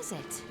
is it?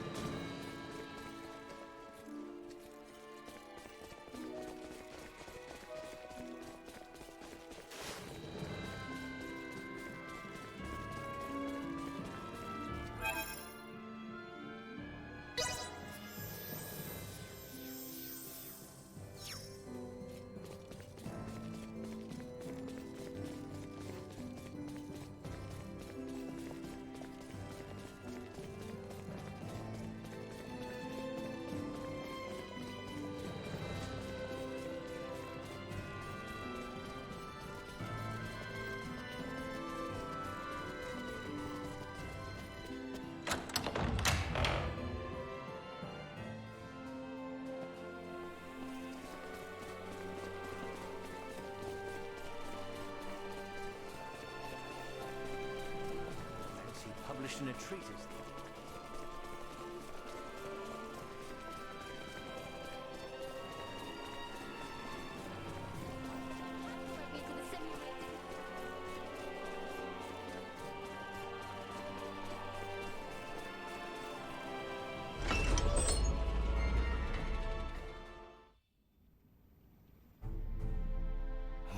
Published in a treatise.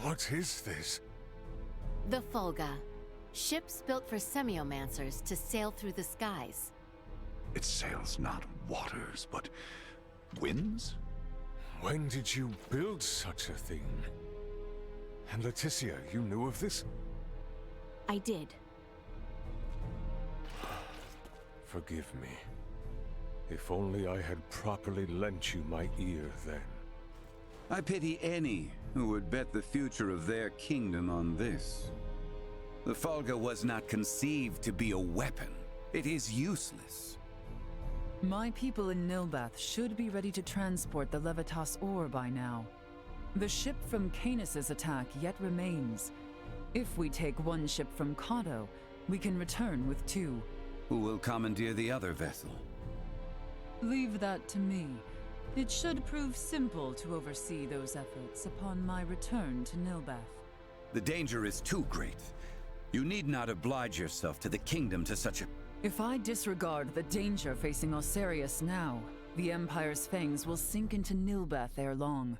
What is this? The Fulga. Ships built for semiomancers to sail through the skies. It sails not waters, but winds? When did you build such a thing? And Laeticia, you knew of this? I did. Forgive me. If only I had properly lent you my ear then. I pity any who would bet the future of their kingdom on this. The Fulga was not conceived to be a weapon. It is useless. My people in Nilbath should be ready to transport the Levitas ore by now. The ship from Canis' attack yet remains. If we take one ship from Kato, we can return with two. Who will commandeer the other vessel? Leave that to me. It should prove simple to oversee those efforts upon my return to Nilbath. The danger is too great. You need not oblige yourself to the kingdom to such a... If I disregard the danger facing Osirius now, the Empire's fangs will sink into Nilbath ere long.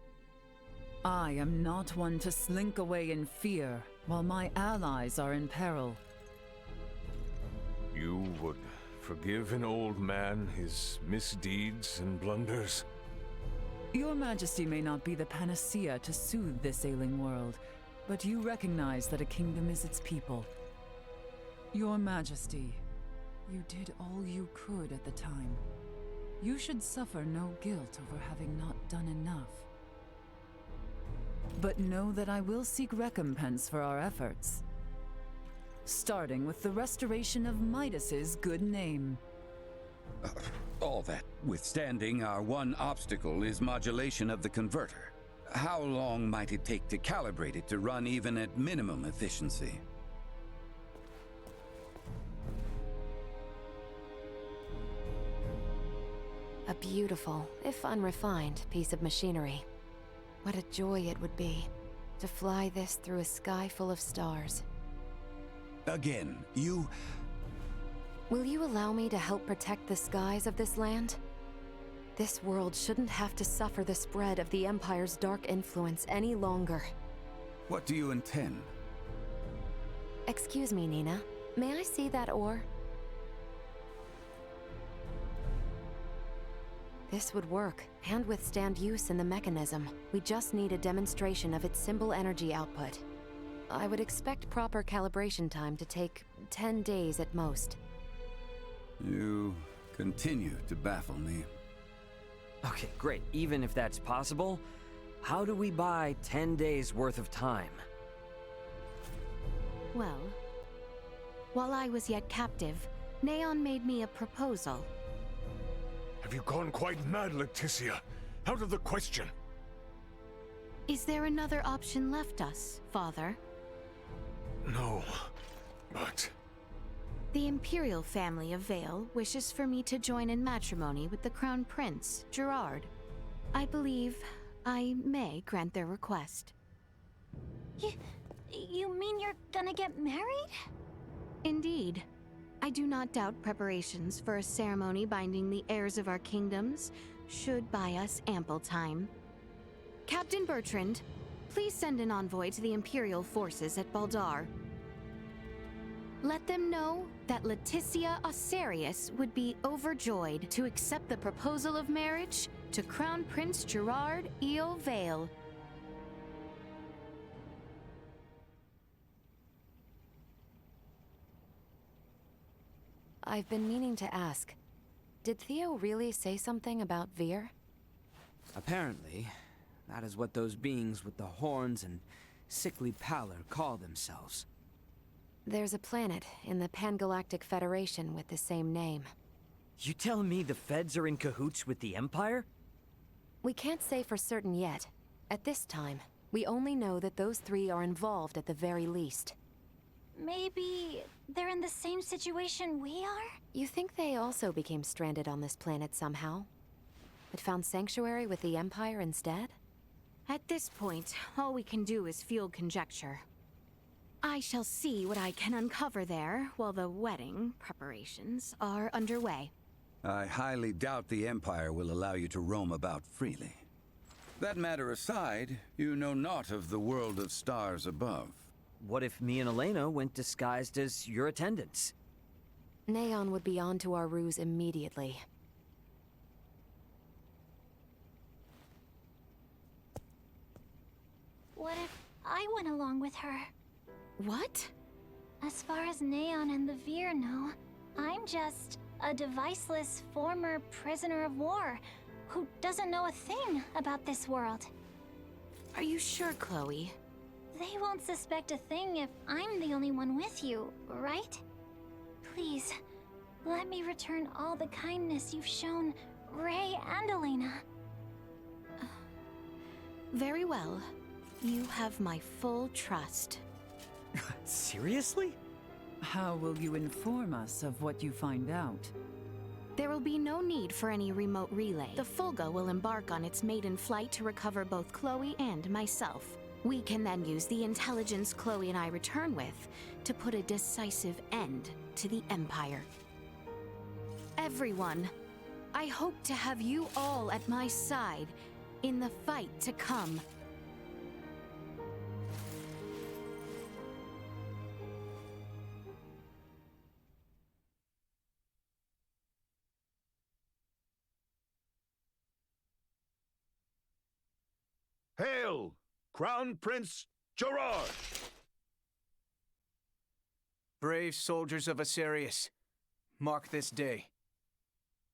I am not one to slink away in fear, while my allies are in peril. You would forgive an old man his misdeeds and blunders? Your Majesty may not be the panacea to soothe this ailing world, but you recognize that a kingdom is its people. Your Majesty, you did all you could at the time. You should suffer no guilt over having not done enough. But know that I will seek recompense for our efforts. Starting with the restoration of Midas's good name. All that withstanding, our one obstacle is modulation of the converter. How long might it take to calibrate it to run even at minimum efficiency? A beautiful, if unrefined, piece of machinery. What a joy it would be to fly this through a sky full of stars. Again, you... Will you allow me to help protect the skies of this land? This world shouldn't have to suffer the spread of the Empire's dark influence any longer. What do you intend? Excuse me, Nina. May I see that ore? This would work, and withstand use in the mechanism. We just need a demonstration of its symbol energy output. I would expect proper calibration time to take 10 days at most. You continue to baffle me. Okay, great. Even if that's possible, how do we buy 10 days worth of time? Well, while I was yet captive, Neon made me a proposal. Have you gone quite mad, Laeticia? Out of the question. Is there another option left us, Father? No, but... The Imperial family of Vale wishes for me to join in matrimony with the Crown Prince, Gerard. I believe I may grant their request. You mean you're gonna get married? Indeed. I do not doubt preparations for a ceremony binding the heirs of our kingdoms should buy us ample time. Captain Bertrand, please send an envoy to the Imperial forces at Baldar. Let them know that Laeticia Osarius would be overjoyed to accept the proposal of marriage to Crown Prince Gerard Eo Vale. I've been meaning to ask, did Theo really say something about Veer? Apparently, that is what those beings with the horns and sickly pallor call themselves. There's a planet in the Pangalactic Federation with the same name. You telling me the Feds are in cahoots with the Empire? We can't say for certain yet. At this time, we only know that those three are involved at the very least. Maybe they're in the same situation we are? You think they also became stranded on this planet somehow? But found sanctuary with the Empire instead? At this point, all we can do is field conjecture. I shall see what I can uncover there while the wedding preparations are underway. I highly doubt the Empire will allow you to roam about freely. That matter aside, you know naught of the world of stars above. What if me and Elena went disguised as your attendants? Neon would be on to our ruse immediately. What if I went along with her? What? As far as Neon and the Veer know, I'm just a deviceless former prisoner of war who doesn't know a thing about this world. Are you sure, Chloe? They won't suspect a thing if I'm the only one with you, right? Please, let me return all the kindness you've shown Ray and Elena. Very well. You have my full trust. Seriously? How will you inform us of what you find out? There will be no need for any remote relay. The Fulga will embark on its maiden flight to recover both Chloe and myself. We can then use the intelligence Chloe and I return with to put a decisive end to the Empire. Everyone, I hope to have you all at my side in the fight to come. Hail, Crown Prince Gerard! Brave soldiers of Osarius, mark this day.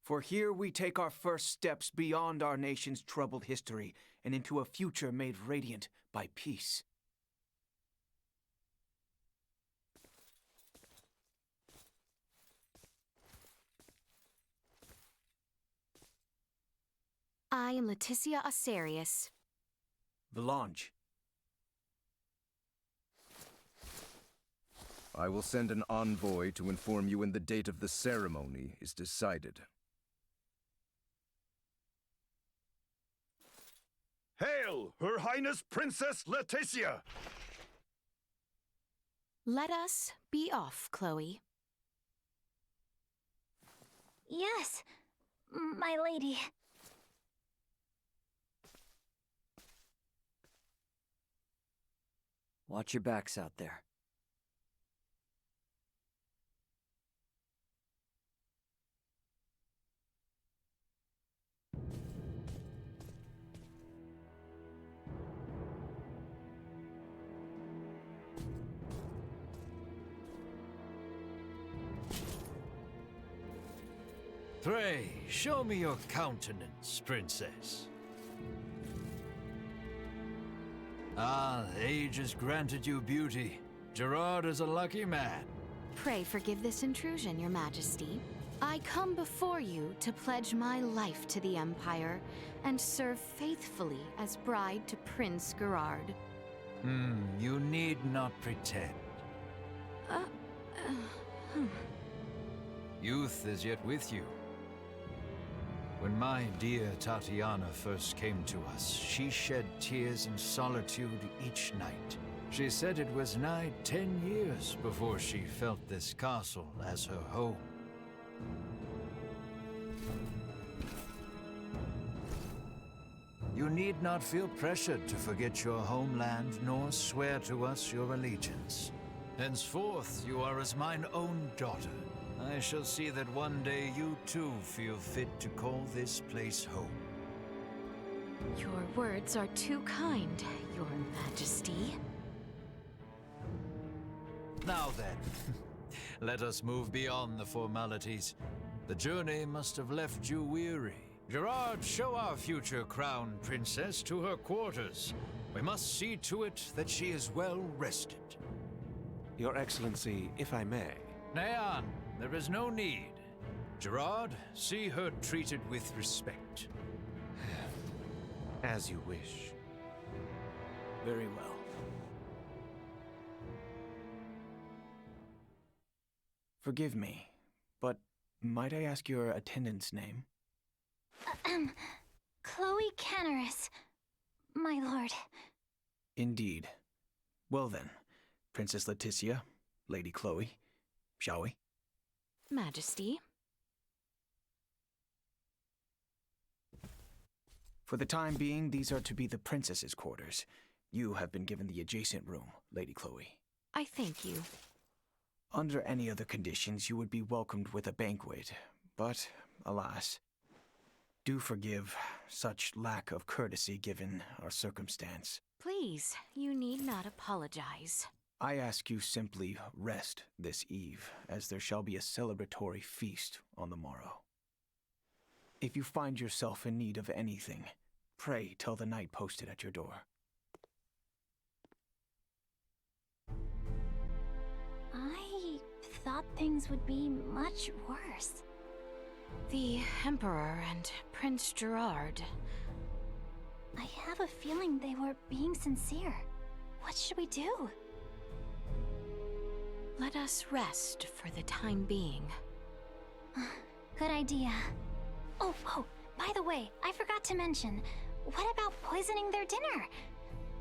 For here we take our first steps beyond our nation's troubled history and into a future made radiant by peace. I am Laeticia Osarius. Valange. I will send an envoy to inform you when the date of the ceremony is decided. Hail, Her Highness Princess Laeticia! Let us be off, Chloe. Yes, my lady. Watch your backs out there. Pray, show me your countenance, Princess. Ah, age has granted you beauty. Gerard is a lucky man. Pray forgive this intrusion, Your Majesty. I come before you to pledge my life to the Empire and serve faithfully as bride to Prince Gerard. You need not pretend. Youth is yet with you. When my dear Tatiana first came to us, she shed tears in solitude each night. She said it was nigh 10 years before she felt this castle as her home. You need not feel pressured to forget your homeland, nor swear to us your allegiance. Henceforth, you are as mine own daughter. I shall see that one day you too feel fit to call this place home. Your words are too kind, Your Majesty. Now then, let us move beyond the formalities. The journey must have left you weary. Gerard, show our future crown princess to her quarters. We must see to it that she is well rested. Your Excellency, if I may. Neon, there is no need. Gerard, see her treated with respect. As you wish. Very well. Forgive me, but might I ask your attendant's name? Chloe Canaris, my lord. Indeed. Well then, Princess Laeticia, Lady Chloe, shall we? Majesty. For the time being, these are to be the princess's quarters. You have been given the adjacent room, Lady Chloe. I thank you. Under any other conditions, you would be welcomed with a banquet, but, alas, do forgive such lack of courtesy given our circumstance. Please, you need not apologize. I ask you simply rest this eve, as there shall be a celebratory feast on the morrow. If you find yourself in need of anything, pray tell the knight posted at your door. I thought things would be much worse. The Emperor and Prince Gerard. I have a feeling they were being sincere. What should we do? Let us rest for the time being. Good idea. Oh, by the way, I forgot to mention, what about poisoning their dinner?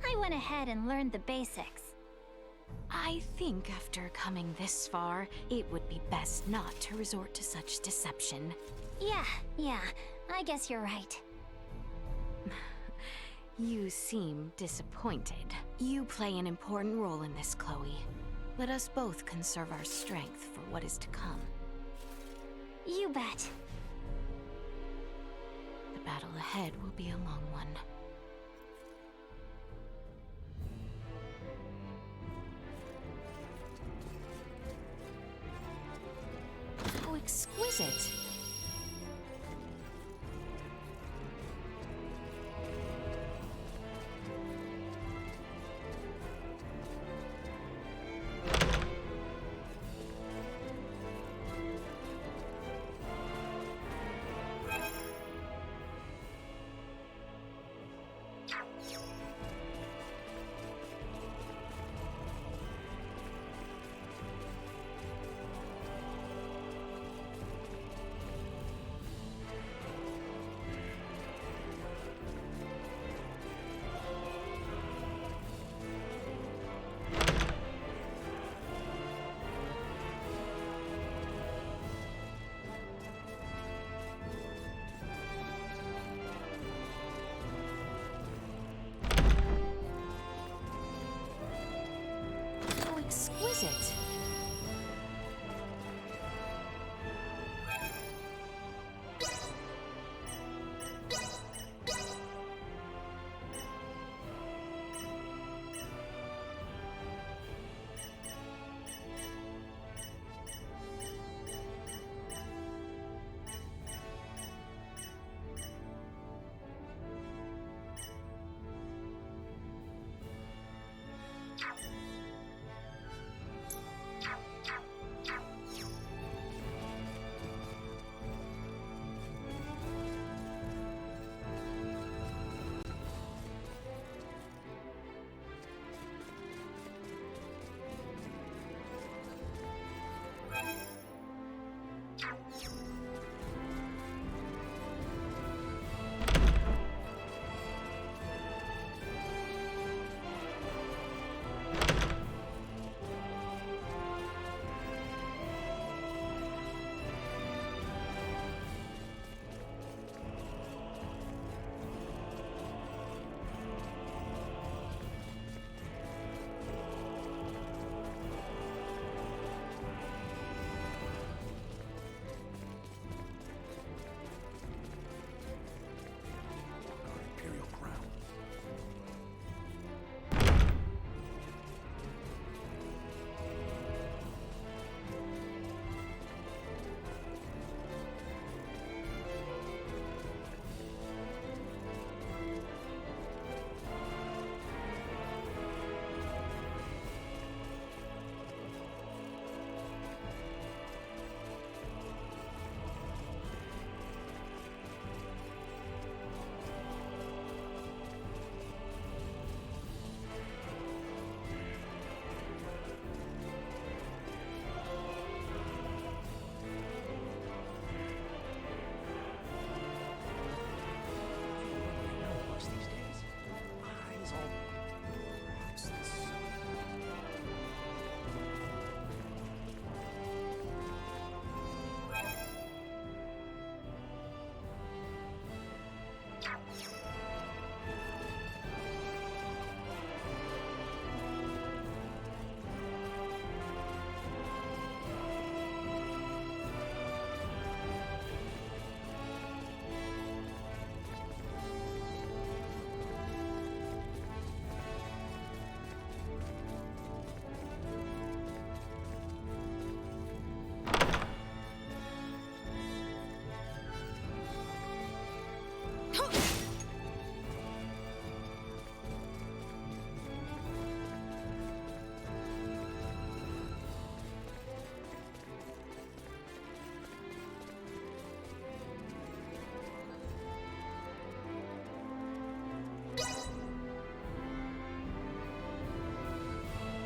I went ahead and learned the basics. I think after coming this far, it would be best not to resort to such deception. Yeah, I guess you're right. You seem disappointed. You play an important role in this, Chloe. Let us both conserve our strength for what is to come. You bet. The battle ahead will be a long one. How exquisite!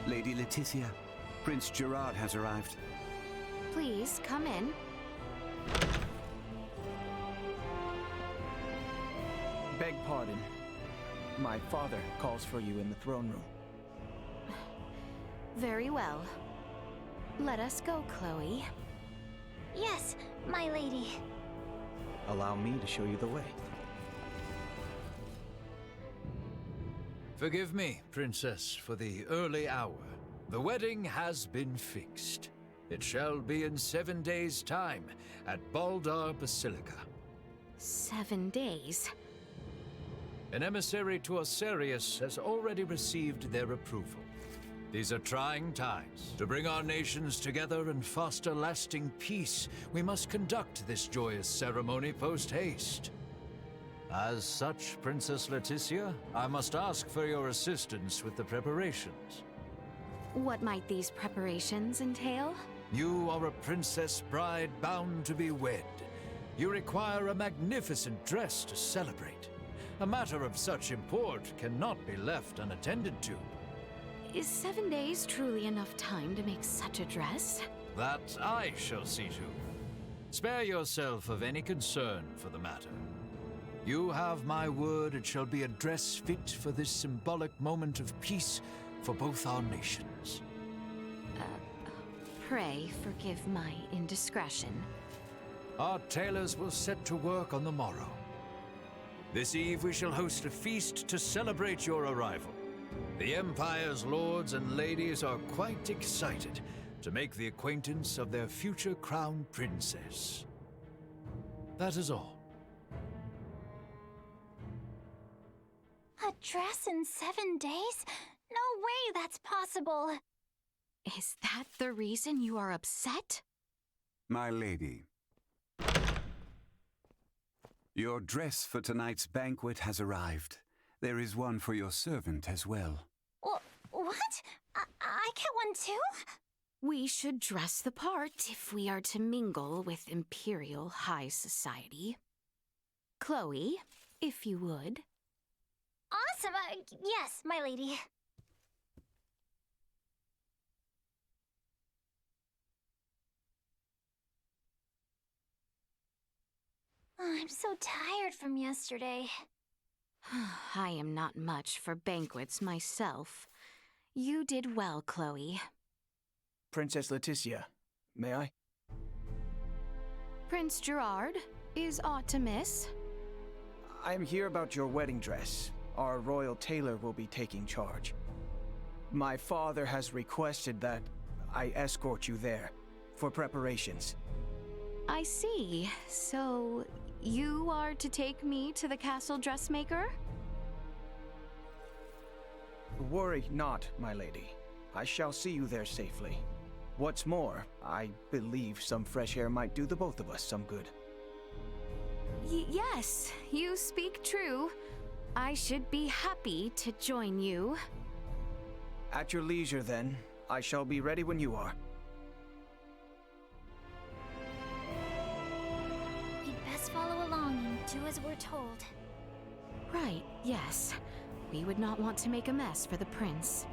Lady Laeticia, Prince Gerard has arrived. Please, come in. Beg pardon. My father calls for you in the throne room. Very well. Let us go, Chloe. Yes, my lady. Allow me to show you the way. Forgive me, Princess, for the early hour. The wedding has been fixed. It shall be in 7 days' time at Baldar Basilica. 7 days? An emissary to Osirius has already received their approval. These are trying times. To bring our nations together and foster lasting peace, we must conduct this joyous ceremony post-haste. As such, Princess Laeticia, I must ask for your assistance with the preparations. What might these preparations entail? You are a princess bride bound to be wed. You require a magnificent dress to celebrate. A matter of such import cannot be left unattended to. Is 7 days truly enough time to make such a dress? That I shall see to. Spare yourself of any concern for the matter. You have my word it shall be a dress fit for this symbolic moment of peace for both our nations. Pray forgive my indiscretion. Our tailors will set to work on the morrow. This eve we shall host a feast to celebrate your arrival. The Empire's lords and ladies are quite excited to make the acquaintance of their future crown princess. That is all. A dress in 7 days? No way that's possible. Is that the reason you are upset? My lady, your dress for tonight's banquet has arrived. There is one for your servant as well. What? I get one too? We should dress the part if we are to mingle with Imperial High Society. Chloe, if you would. Awesome! Yes, my lady. I'm so tired from yesterday. I am not much for banquets myself. You did well, Chloe. Princess Laeticia, may I? Prince Gerard, is aught amiss? I am here about your wedding dress. Our royal tailor will be taking charge. My father has requested that I escort you there for preparations. I see. So, you are to take me to the castle dressmaker? Worry not, my lady. I shall see you there safely. What's more, I believe some fresh air might do the both of us some good. Yes, you speak true. I should be happy to join you. At your leisure, then. I shall be ready when you are. We'd best follow along and do as we're told. Right, yes. We would not want to make a mess for the prince.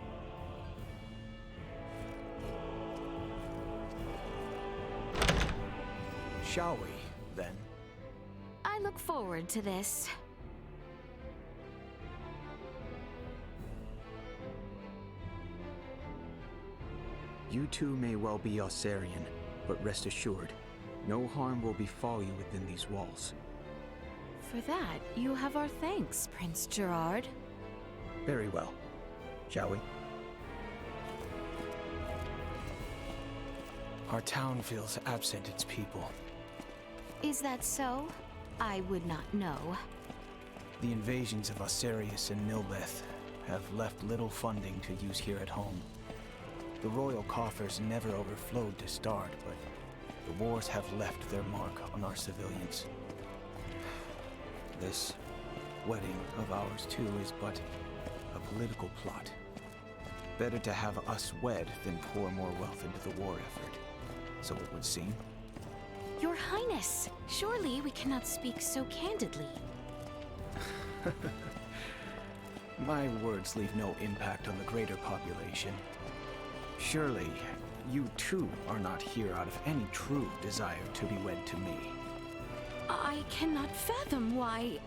Shall we, then? I look forward to this. You two may well be Osirian, but rest assured, no harm will befall you within these walls. For that, you have our thanks, Prince Gerard. Very well. Shall we? Our town feels absent its people. Is that so? I would not know. The invasions of Osirius and Nilbeth have left little funding to use here at home. The royal coffers never overflowed to start, but the wars have left their mark on our civilians. This wedding of ours, too, is but a political plot. Better to have us wed than pour more wealth into the war effort, so it would seem. Your Highness, surely we cannot speak so candidly. My words leave no impact on the greater population. Surely, you too are not here out of any true desire to be wed to me. I cannot fathom why...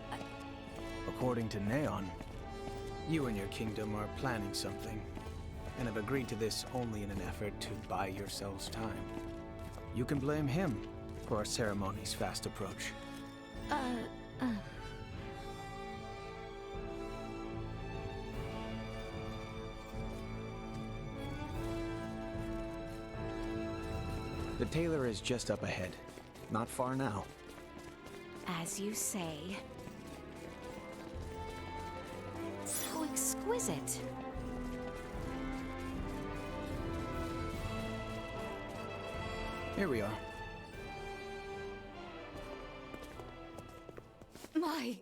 According to Neon, you and your kingdom are planning something, and have agreed to this only in an effort to buy yourselves time. You can blame him for our ceremony's fast approach. The tailor is just up ahead. Not far now. As you say. So exquisite. Here we are.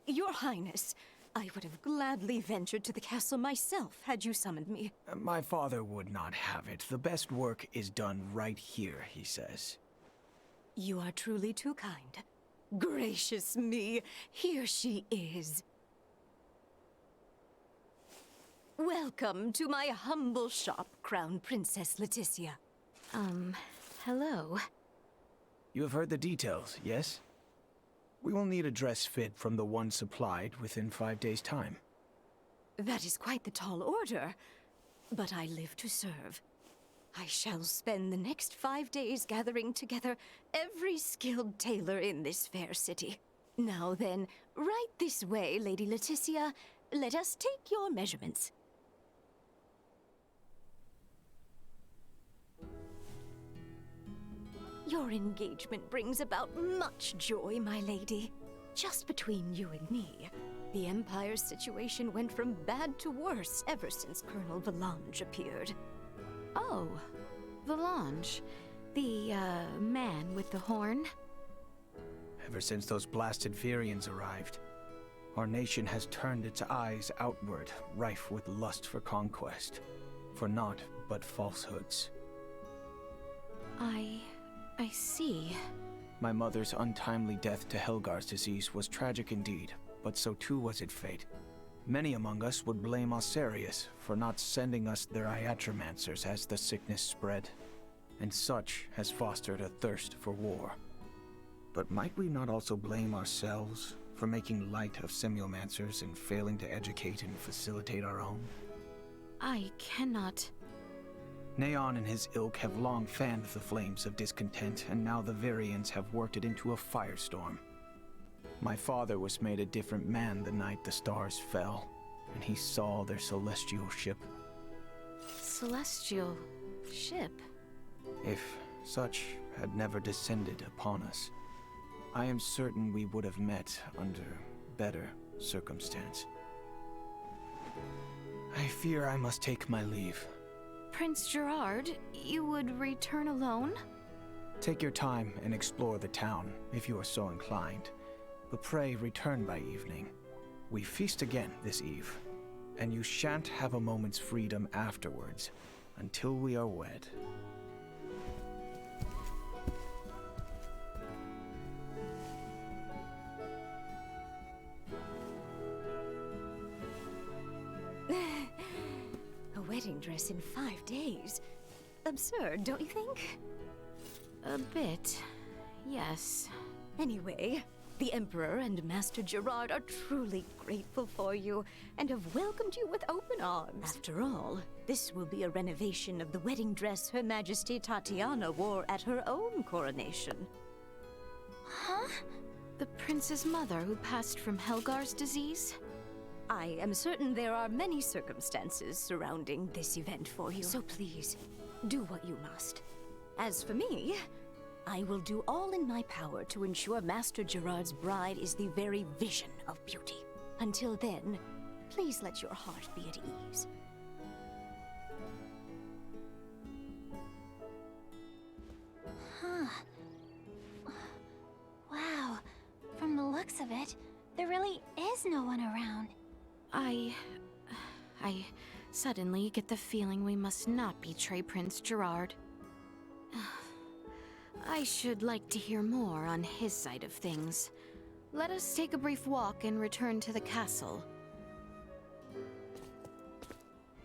Your Highness, I would have gladly ventured to the castle myself had you summoned me. My father would not have it. The best work is done right here, he says. You are truly too kind. Gracious me, here she is. Welcome to my humble shop, Crown Princess Laeticia. Hello. You have heard the details, yes? We will need a dress fit from the one supplied within 5 days' time. That is quite the tall order, but I live to serve. I shall spend the next 5 days gathering together every skilled tailor in this fair city. Now then, right this way, Lady Laeticia. Let us take your measurements. Your engagement brings about much joy, my lady. Just between you and me, the Empire's situation went from bad to worse ever since Colonel Valange appeared. Oh, Valange. The, man with the horn? Ever since those blasted Virians arrived, our nation has turned its eyes outward, rife with lust for conquest. For naught but falsehoods. I see. My mother's untimely death to Helgar's disease was tragic indeed, but so too was its fate. Many among us would blame Osarius for not sending us their iatromancers as the sickness spread, and such has fostered a thirst for war. But might we not also blame ourselves for making light of semiomancers and failing to educate and facilitate our own? I cannot... Neon and his ilk have long fanned the flames of discontent, and now the Varians have worked it into a firestorm. My father was made a different man the night the stars fell, and he saw their celestial ship. Celestial ship? If such had never descended upon us, I am certain we would have met under better circumstance. I fear I must take my leave. Prince Gerard, you would return alone? Take your time and explore the town, if you are so inclined. But pray return by evening. We feast again this eve, and you shan't have a moment's freedom afterwards, until we are wed. A wedding dress in 5 days? Absurd, don't you think? A bit, yes. Anyway, the Emperor and Master Gerard are truly grateful for you, and have welcomed you with open arms. After all, this will be a renovation of the wedding dress Her Majesty Tatiana wore at her own coronation. Huh? The prince's mother who passed from Helgar's disease? I am certain there are many circumstances surrounding this event for you. So please, do what you must. As for me, I will do all in my power to ensure Master Gerard's bride is the very vision of beauty. Until then, please let your heart be at ease. Huh. Wow. From the looks of it, there really is no one around. I suddenly get the feeling we must not betray Prince Gerard. I should like to hear more on his side of things. Let us take a brief walk and return to the castle.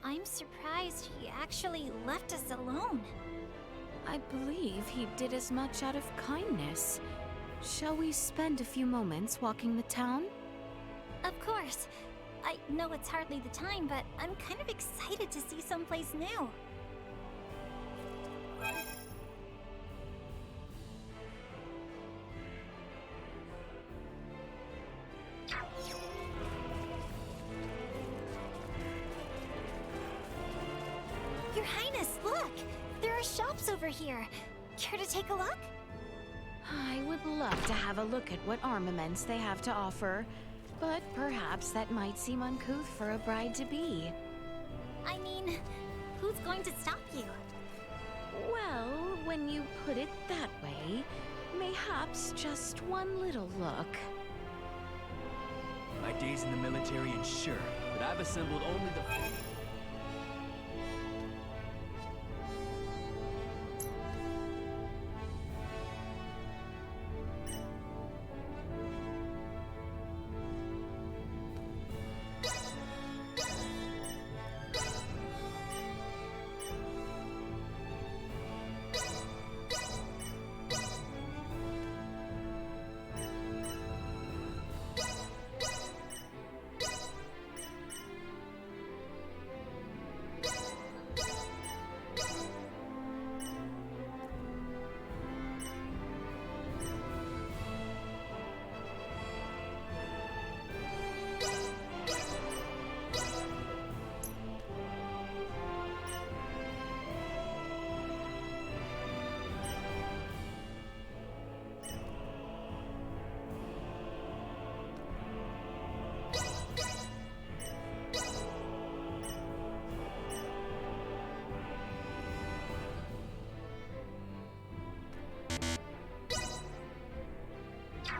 I'm surprised he actually left us alone. I believe he did as much out of kindness. Shall we spend a few moments walking the town? Of course. I know it's hardly the time, but I'm kind of excited to see someplace new. Your Highness, look! There are shops over here. Care to take a look? I would love to have a look at what armaments they have to offer, but perhaps that might seem uncouth for a bride-to-be. I mean, who's going to stop you? Well, when you put it that way, mayhaps just one little look. My days in the military ensure that I've assembled only the...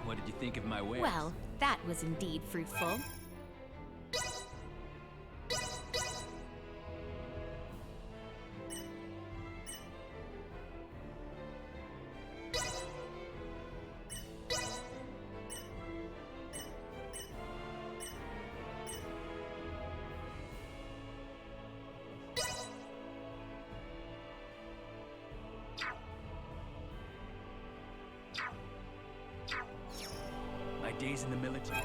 What did you think of my wares? Well, that was indeed fruitful. My days in the military.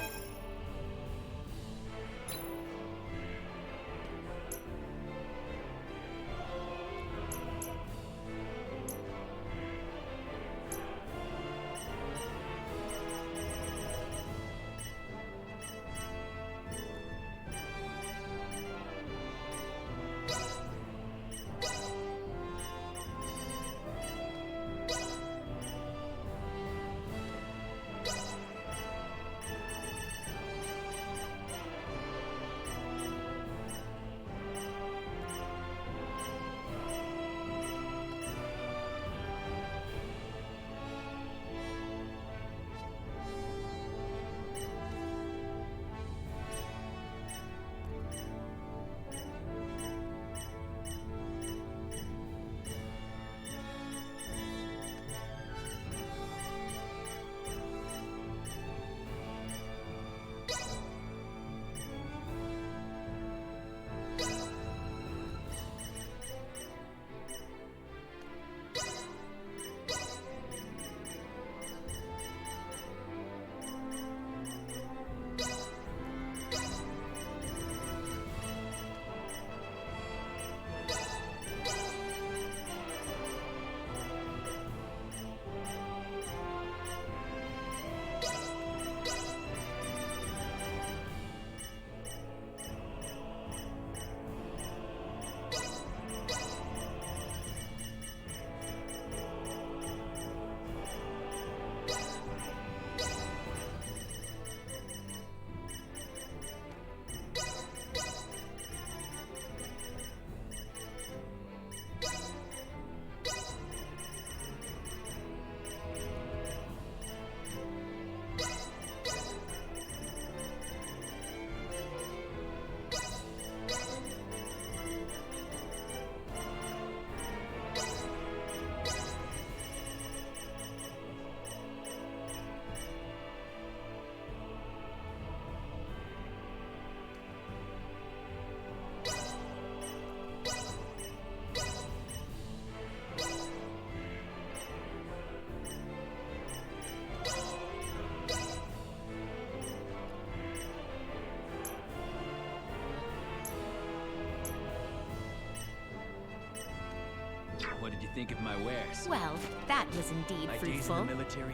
What did you think of my wares? Well, that was indeed My days in fruitful. the military.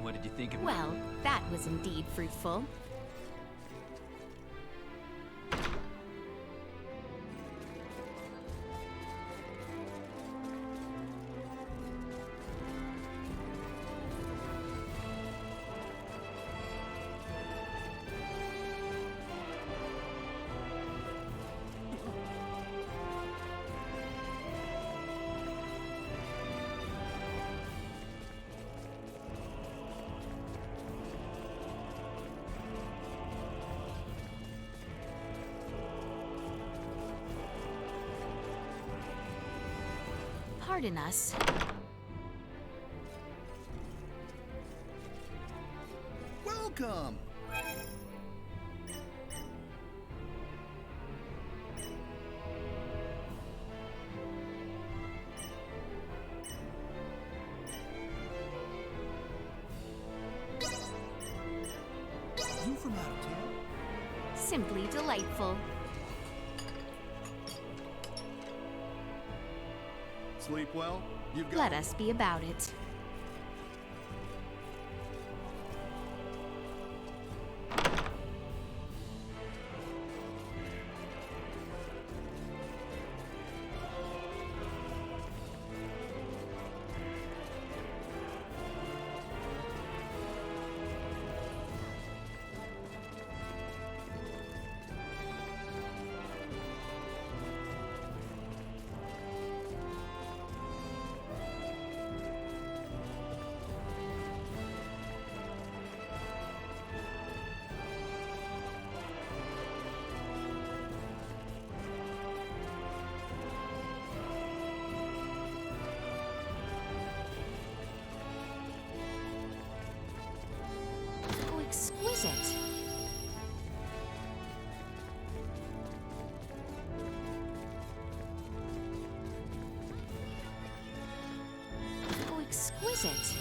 What did you think of Well, that was indeed fruitful. Pardon us. Welcome! You from out of town? Simply delightful. Sleep well? You've got... Let us be about it. Exquisite. Oh, exquisite.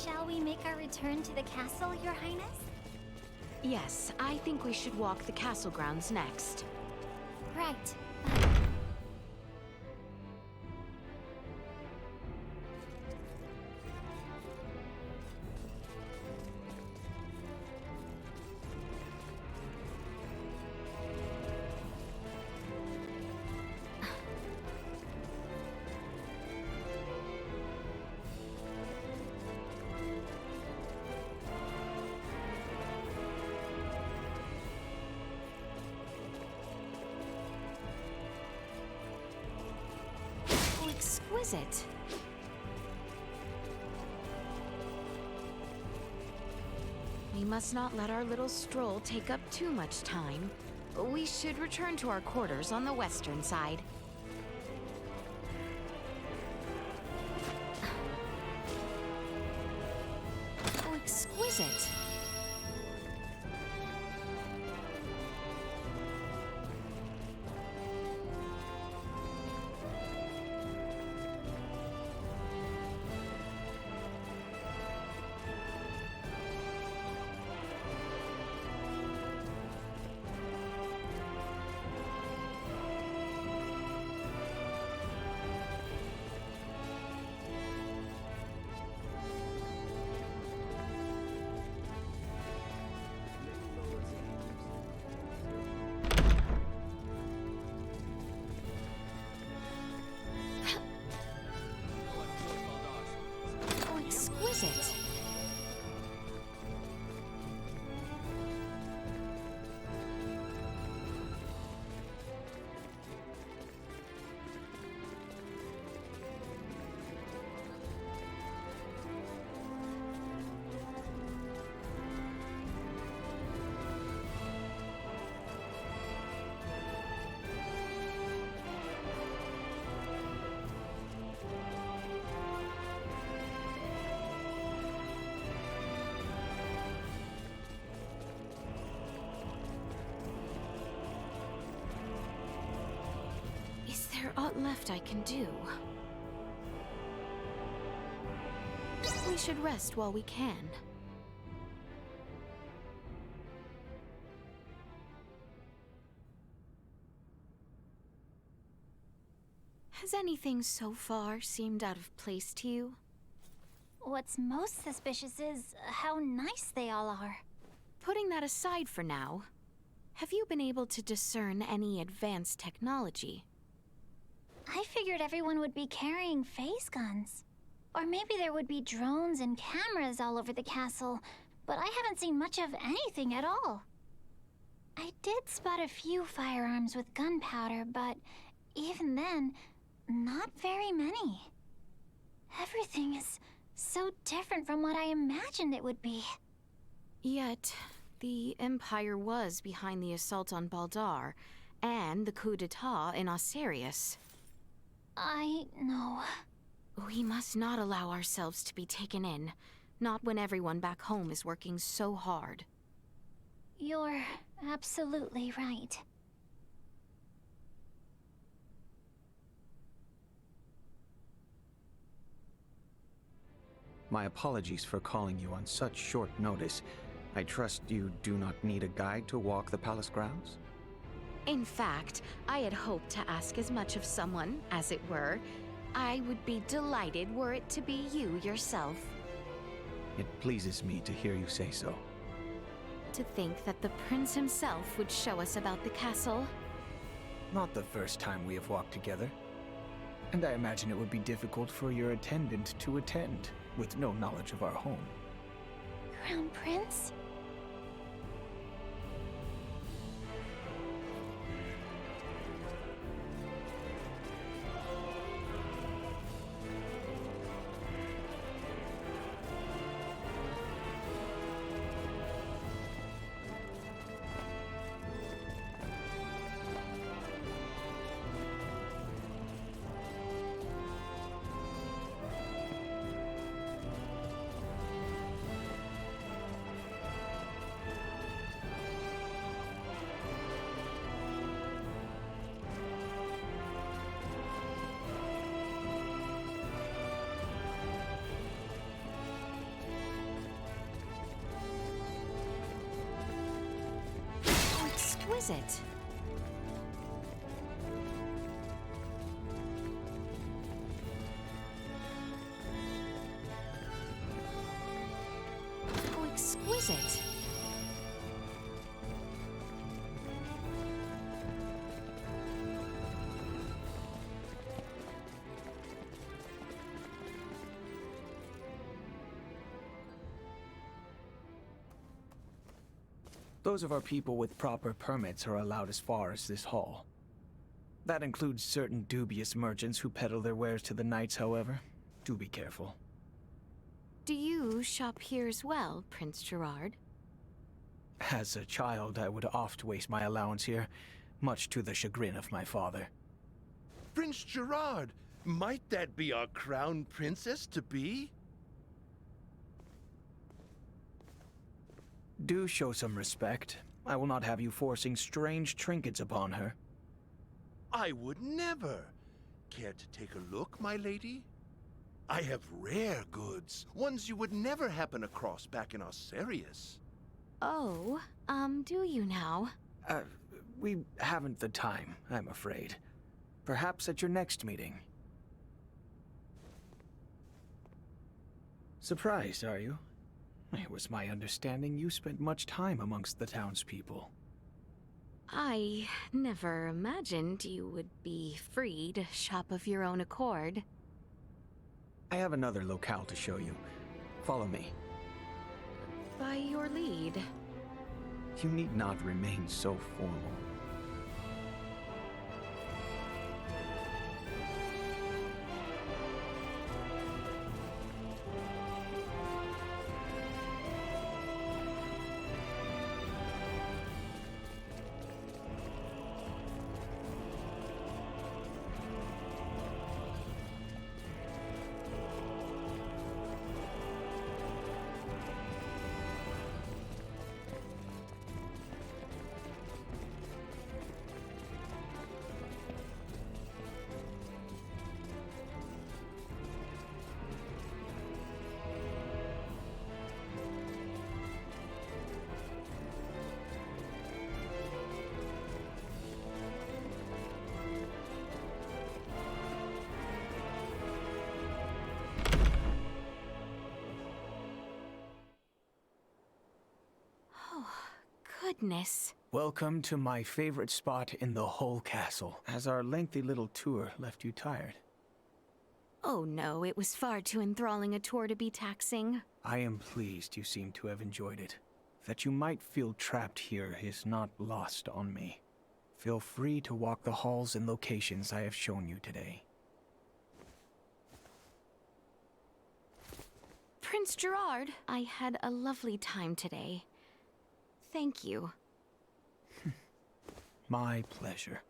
Shall we make our return to the castle, Your Highness? Yes, I think we should walk the castle grounds next. Right. Exquisite. We must not let our little stroll take up too much time. We should return to our quarters on the western side. Oh, exquisite. what left I can do. We should rest while we can. Has anything so far seemed out of place to you? What's most suspicious is how nice they all are. Putting that aside for now, have you been able to discern any advanced technology? I figured everyone would be carrying phase guns. Or maybe there would be drones and cameras all over the castle, but I haven't seen much of anything at all. I did spot a few firearms with gunpowder, but even then, not very many. Everything is so different from what I imagined it would be. Yet, the Empire was behind the assault on Baldar, and the coup d'etat in Osirius. I know. We must not allow ourselves to be taken in, not when everyone back home is working so hard. You're absolutely right. My apologies for calling you on such short notice. I trust you do not need a guide to walk the palace grounds? In fact, I had hoped to ask as much of someone, as it were. I would be delighted were it to be you yourself. It pleases me to hear you say so. To think that the prince himself would show us about the castle. Not the first time we have walked together. And I imagine it would be difficult for your attendant to attend, with no knowledge of our home. Crown Prince? Exquisite. Oh, exquisite. Those of our people with proper permits are allowed as far as this hall. That includes certain dubious merchants who peddle their wares to the knights, however. Do be careful. Do you shop here as well, Prince Gerard? As a child, I would oft waste my allowance here, much to the chagrin of my father. Prince Gerard, might that be our crown princess-to-be? Do show some respect. I will not have you forcing strange trinkets upon her. I would never. Care to take a look, my lady? I have rare goods, ones you would never happen across back in Osirius. Oh, do you now? We haven't the time, I'm afraid. Perhaps at your next meeting. Surprised, are you? It was my understanding you spent much time amongst the townspeople. I never imagined you would be free to shop of your own accord. I have another locale to show you. Follow me. By your lead. You need not remain so formal. goodness. Welcome to my favorite spot in the whole castle. Has our lengthy little tour left you tired? Oh no, it was far too enthralling a tour to be taxing. I am pleased you seem to have enjoyed it. That you might feel trapped here is not lost on me. Feel free to walk the halls and locations I have shown you today. Prince Gerard, I had a lovely time today. Thank you. My pleasure.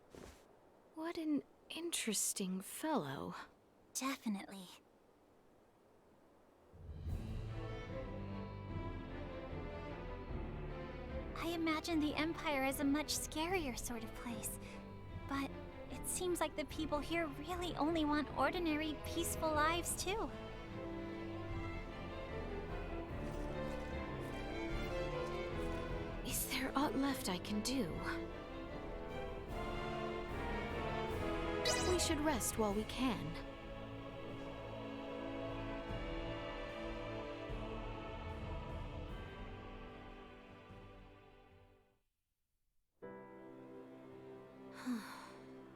What an interesting fellow. Definitely. I imagine the Empire as a much scarier sort of place. But it seems like the people here really only want ordinary, peaceful lives, too. Is there aught left I can do? We should rest while we can.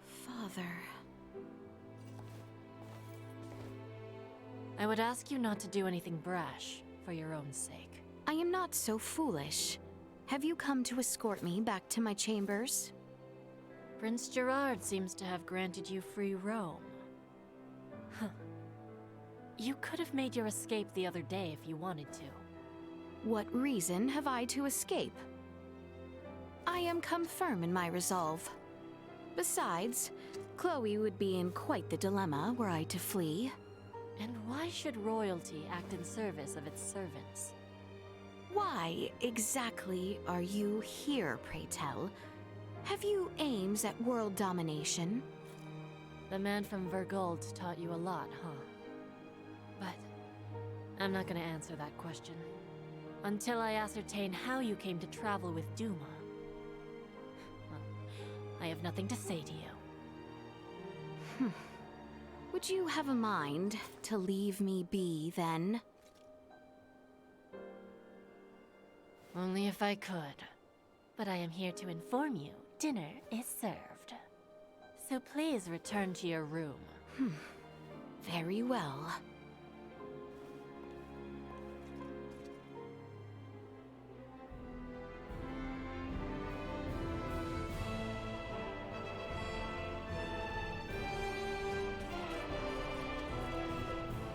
Father. I would ask you not to do anything brash, for your own sake. I am not so foolish. Have you come to escort me back to my chambers? Prince Gerard seems to have granted you free roam. Huh. You could have made your escape the other day if you wanted to. What reason have I to escape? I am come firm in my resolve. Besides, Chloe would be in quite the dilemma were I to flee. And why should royalty act in service of its servants? Why exactly are you here, pray tell? Have you aims at world domination? The man from Vergold taught you a lot, huh? But I'm not gonna answer that question until I ascertain how you came to travel with Duma. Well, I have nothing to say to you. Would you have a mind to leave me be, then? Only if I could. But I am here to inform you, dinner is served. So please return to your room. Very well.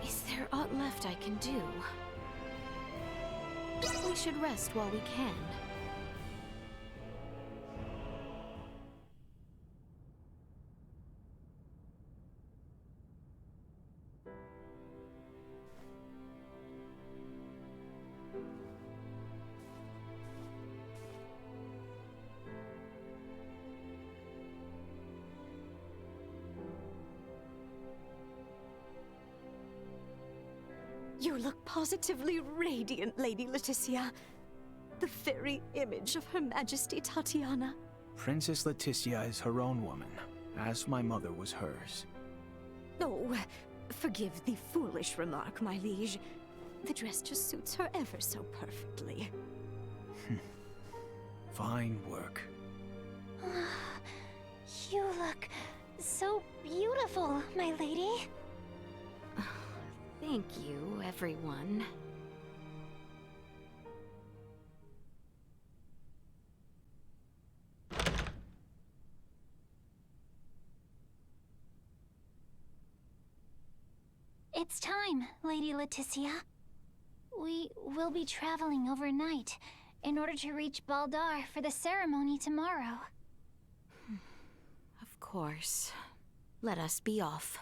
Is there aught left I can do? We should rest while we can. You look positively radiant, Lady Laeticia. The very image of Her Majesty Tatiana. Princess Laeticia is her own woman, as my mother was hers. Oh, forgive the foolish remark, my liege. The dress just suits her ever so perfectly. Fine work. You look so beautiful, my lady. Thank you, everyone. It's time, Lady Laeticia. We will be traveling overnight in order to reach Baldar for the ceremony tomorrow. Of course. Let us be off.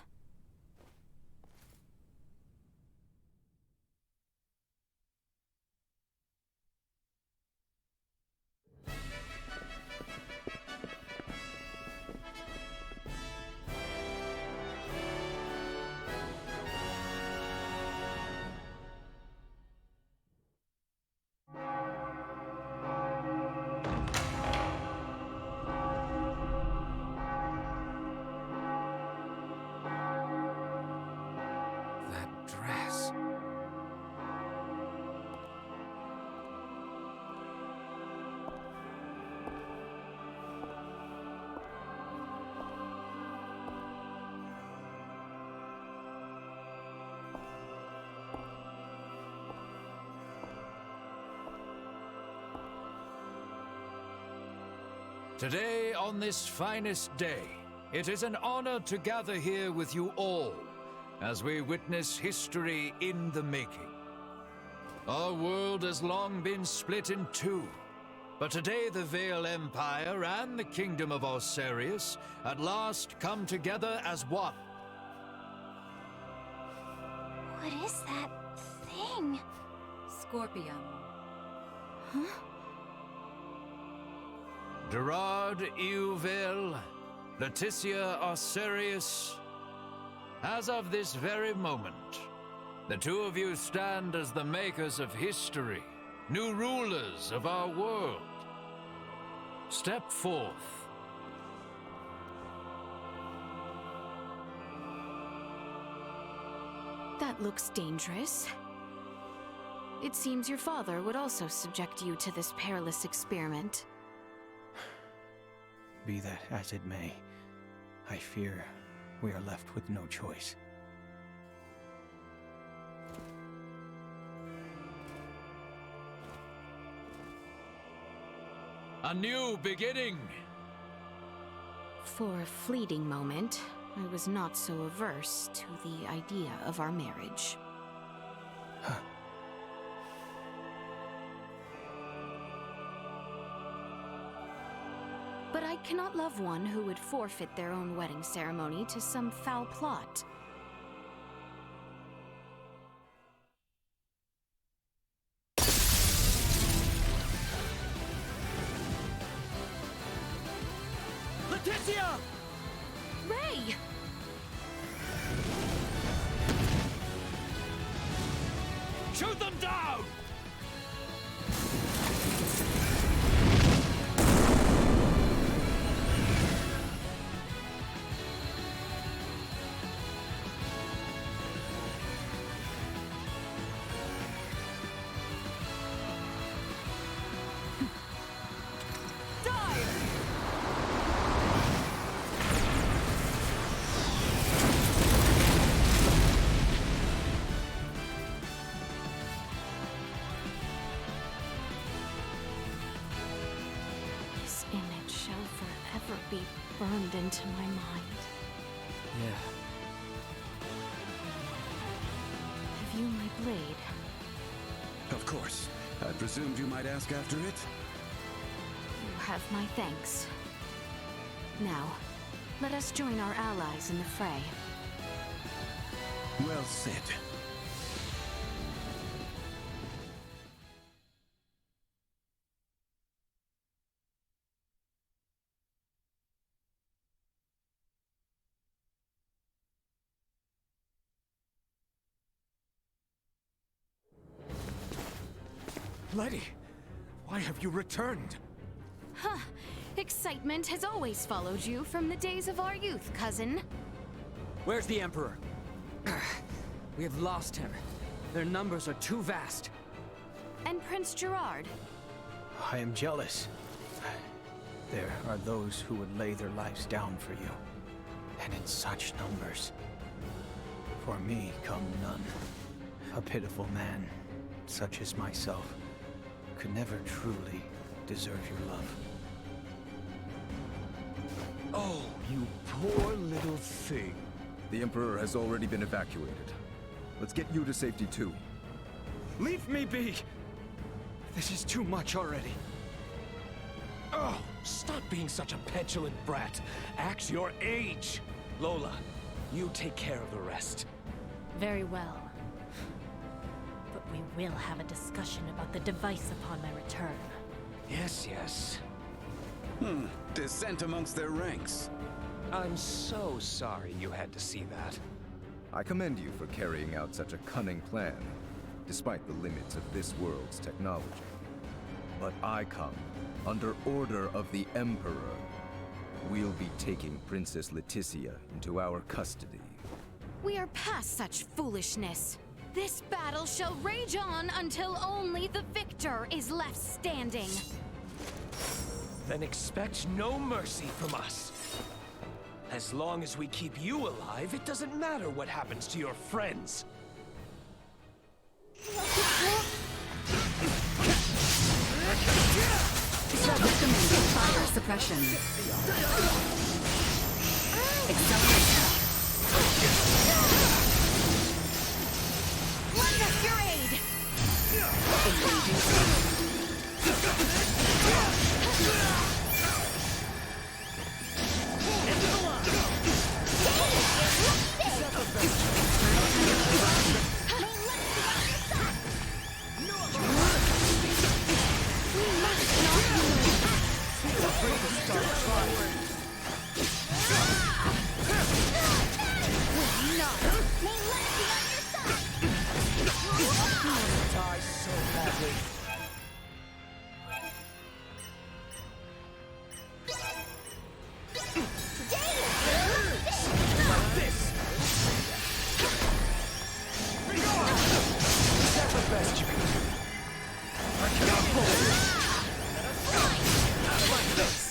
Today, on this finest day, it is an honor to gather here with you all as we witness history in the making. Our world has long been split in two, but today the Vale Empire and the Kingdom of Osirius at last come together as one. What is that thing? Scorpion. Huh? Gerard Euvale, Laeticia Osirius. As of this very moment, the two of you stand as the makers of history, new rulers of our world. Step forth. That looks dangerous. It seems your father would also subject you to this perilous experiment. Be that as it may, I fear we are left with no choice. A new beginning! For a fleeting moment, I was not so averse to the idea of our marriage. But I cannot love one who would forfeit their own wedding ceremony to some foul plot. Laeticia! Ray! Shoot them down! Be burned into my mind. Yeah. Have you my blade? Of course. I presumed you might ask after it. You have my thanks. Now, let us join our allies in the fray. Well said. Letty, why have you returned? Huh. Excitement has always followed you from the days of our youth, cousin. Where's the Emperor? We have lost him. Their numbers are too vast. And Prince Gerard. I am jealous. There are those who would lay their lives down for you, and in such numbers. For me come none. A pitiful man, such as myself, could never truly deserve your love. Oh, you poor little thing. The Emperor has already been evacuated. Let's get you to safety too. Leave me be! This is too much already. Oh, stop being such a petulant brat. Act your age. Lola, you take care of the rest. Very well. But we will have a discussion about the device upon my return. Yes, yes. Dissent amongst their ranks. I'm so sorry you had to see that. I commend you for carrying out such a cunning plan, despite the limits of this world's technology. But I come under order of the Emperor. We'll be taking Princess Laeticia into our custody. We are past such foolishness. This battle shall rage on until only the victor is left standing. Then expect no mercy from us. As long as we keep you alive, it doesn't matter what happens to your friends. Recommended fire suppression. Acceleration. Lend us your aid! Die so badly. Like this. Be gone! Is that the best you can do? I cannot hold it. Like this.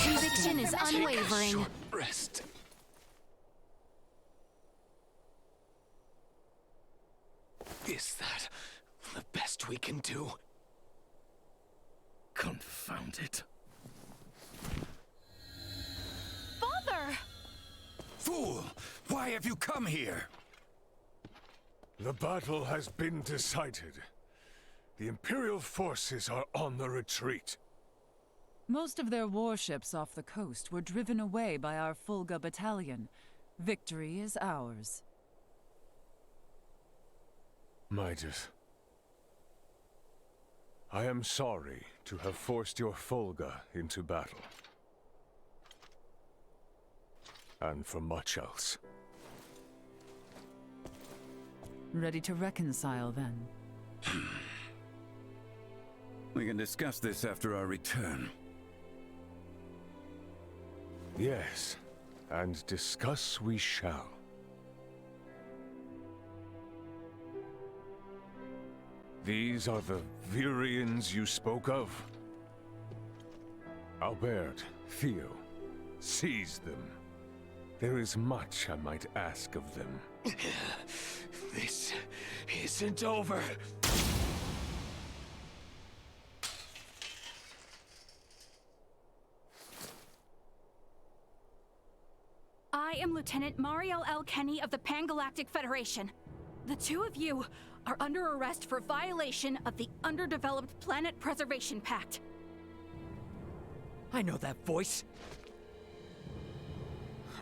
Conviction is unwavering. Rest. Is that the best we can do? Confound it. Father! Fool! Why have you come here? The battle has been decided. The Imperial forces are on the retreat. Most of their warships off the coast were driven away by our Fulga battalion. Victory is ours. Midas, I am sorry to have forced your Fulga into battle. And for much else. Ready to reconcile, then? We can discuss this after our return. Yes, and discuss we shall. These are the Virians you spoke of? Albert, Theo, seize them. There is much I might ask of them. This isn't over. I am Lieutenant Mariel L. Kenny of the Pangalactic Federation. The two of you are under arrest for violation of the Underdeveloped Planet Preservation Pact. I know that voice.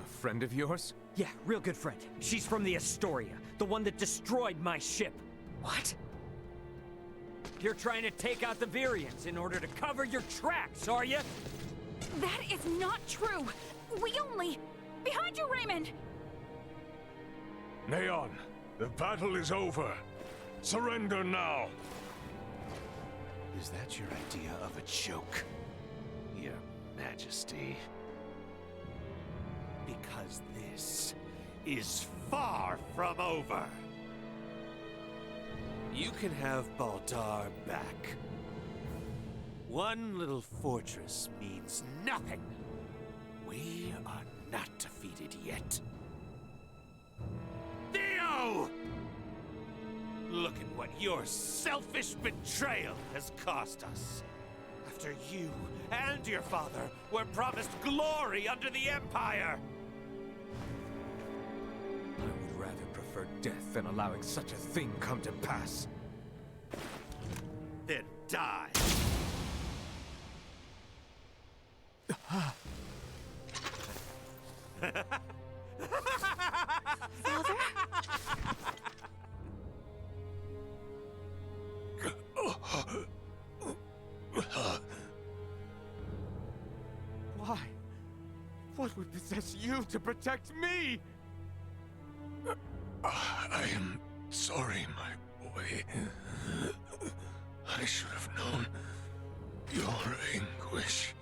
A friend of yours? Yeah, real good friend. She's from the Astoria, the one that destroyed my ship. What? You're trying to take out the Virians in order to cover your tracks, are you? That is not true. We only... Behind you, Raymond! Neon, the battle is over. Surrender now! Is that your idea of a joke, Your Majesty? Because this is far from over. You can have Baldar back. One little fortress means nothing. We are not defeated yet. Theo! Look at what your selfish betrayal has cost us. After you and your father were promised glory under the Empire. I would rather prefer death than allowing such a thing come to pass. Then die. Father? Why? What would possess you to protect me? I am sorry, my boy. I should have known your anguish.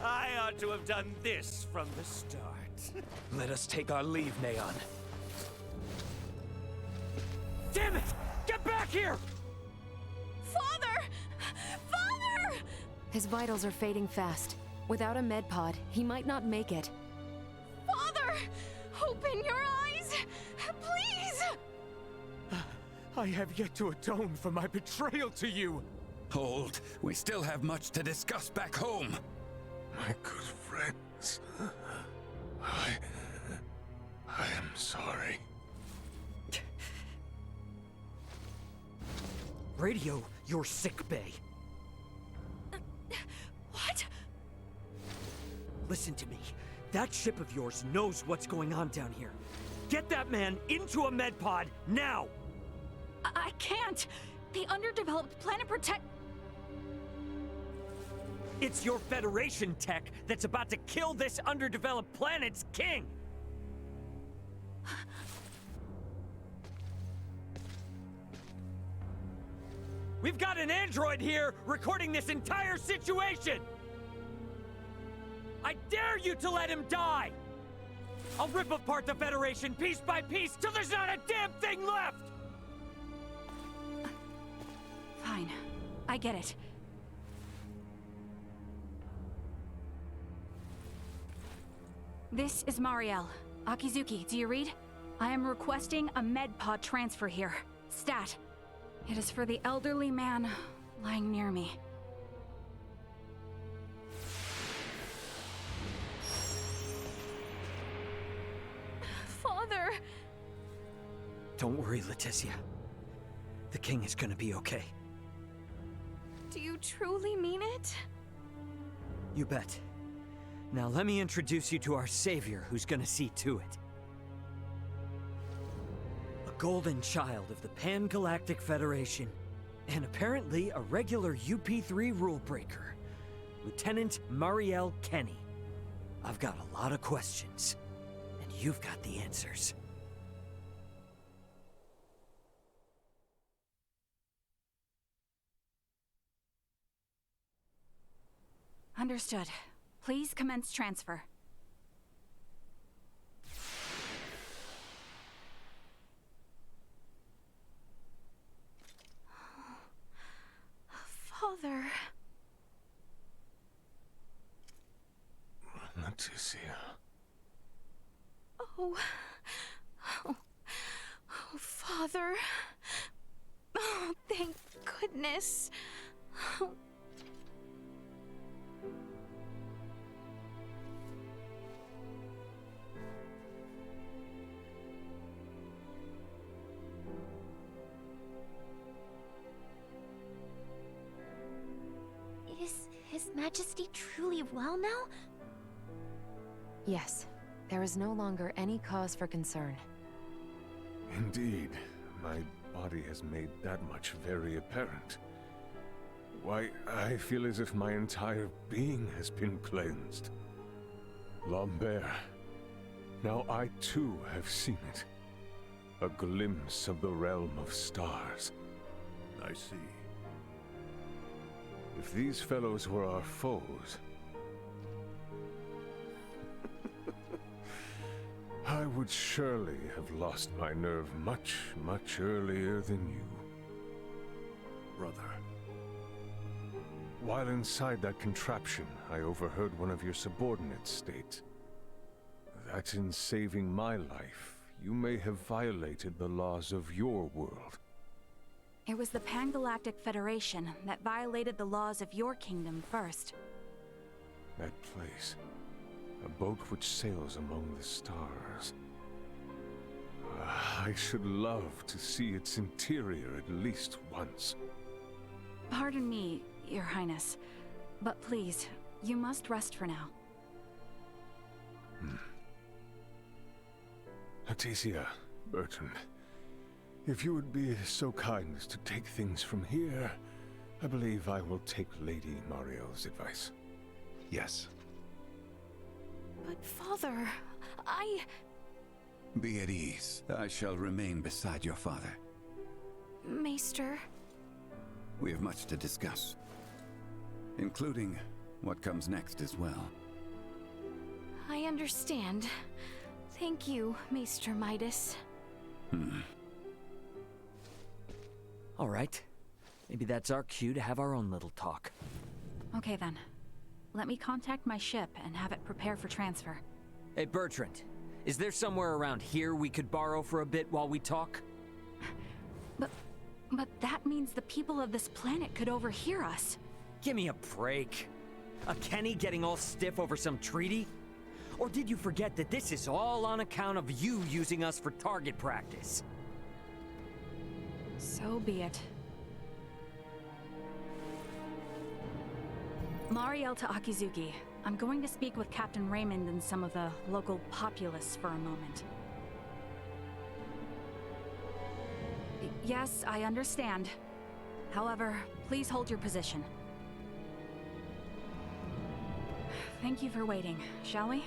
I ought to have done this from the start. Let us take our leave, Neon. Damn it! Get back here! Father! Father! His vitals are fading fast. Without a med pod, he might not make it. Father! Open your eyes! Please! I have yet to atone for my betrayal to you. Hold. We still have much to discuss back home. My good friends, I am sorry. Radio your sick bay. What? Listen to me. That ship of yours knows what's going on down here. Get that man into a med pod now! I can't! The underdeveloped planet protect... It's your Federation tech that's about to kill this underdeveloped planet's king! We've got an android here recording this entire situation! I dare you to let him die! I'll rip apart the Federation piece by piece till there's not a damn thing left! Fine. I get it. This is Marielle. Akizuki, do you read? I am requesting a med pod transfer here. Stat. It is for the elderly man lying near me. Father! Don't worry, Laeticia. The king is gonna be okay. Do you truly mean it? You bet. Now let me introduce you to our savior who's gonna see to it. A golden child of the Pangalactic Federation, and apparently a regular UP3 rule breaker, Lieutenant Marielle Kenny. I've got a lot of questions, and you've got the answers. Understood. Please commence transfer. Father... Laeticia. Oh... Oh... Oh, Father... Oh, thank goodness... Oh... Is His Majesty truly well now? Yes. There is no longer any cause for concern. Indeed, my body has made that much very apparent. Why, I feel as if my entire being has been cleansed. Lambert, now I too have seen it. A glimpse of the realm of stars. I see. If these fellows were our foes, I would surely have lost my nerve much, much earlier than you. Brother. While inside that contraption, I overheard one of your subordinates state that in saving my life, you may have violated the laws of your world. It was the Pangalactic Federation that violated the laws of your kingdom first. That place. A boat which sails among the stars. I should love to see its interior at least once. Pardon me, Your Highness, but please, you must rest for now. Laeticia, Bertrand, if you would be so kind as to take things from here, I believe I will take Lady Marielle's advice. Yes. But Father, Be at ease. I shall remain beside your father. Maester. We have much to discuss, including what comes next as well. I understand. Thank you, Maester Midas. All right. Maybe that's our cue to have our own little talk. Okay then. Let me contact my ship and have it prepare for transfer. Hey, Bertrand. Is there somewhere around here we could borrow for a bit while we talk? But that means the people of this planet could overhear us. Give me a break. A Kenny getting all stiff over some treaty? Or did you forget that this is all on account of you using us for target practice? So be it. Mariel to Akizuki. I'm going to speak with Captain Raymond and some of the local populace for a moment. Yes, I understand. However, please hold your position. Thank you for waiting, shall we?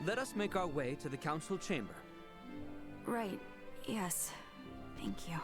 Let us make our way to the council chamber. Right, yes. Thank you.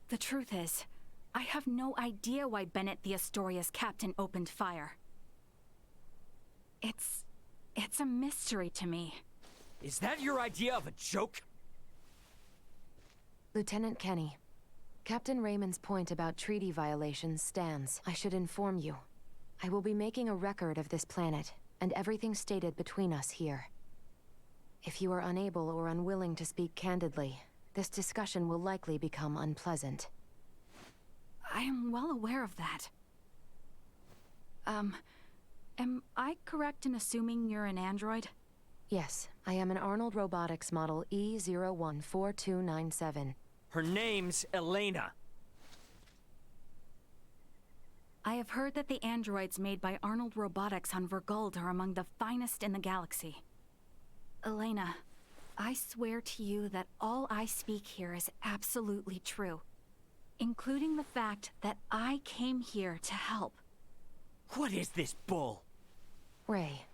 The truth is, I have no idea why Bennett the Astoria's captain opened fire. It's a mystery to me. Is that your idea of a joke? Lieutenant Kenny, Captain Raymond's point about treaty violations stands. I should inform you. I will be making a record of this planet, and everything stated between us here. If you are unable or unwilling to speak candidly, this discussion will likely become unpleasant. I am well aware of that. Am I correct in assuming you're an android? Yes, I am an Arnold Robotics model E014297. Her name's Elena. I have heard that the androids made by Arnold Robotics on Vergold are among the finest in the galaxy. Elena, I swear to you that all I speak here is absolutely true, including the fact that I came here to help. What is this bull? Ray.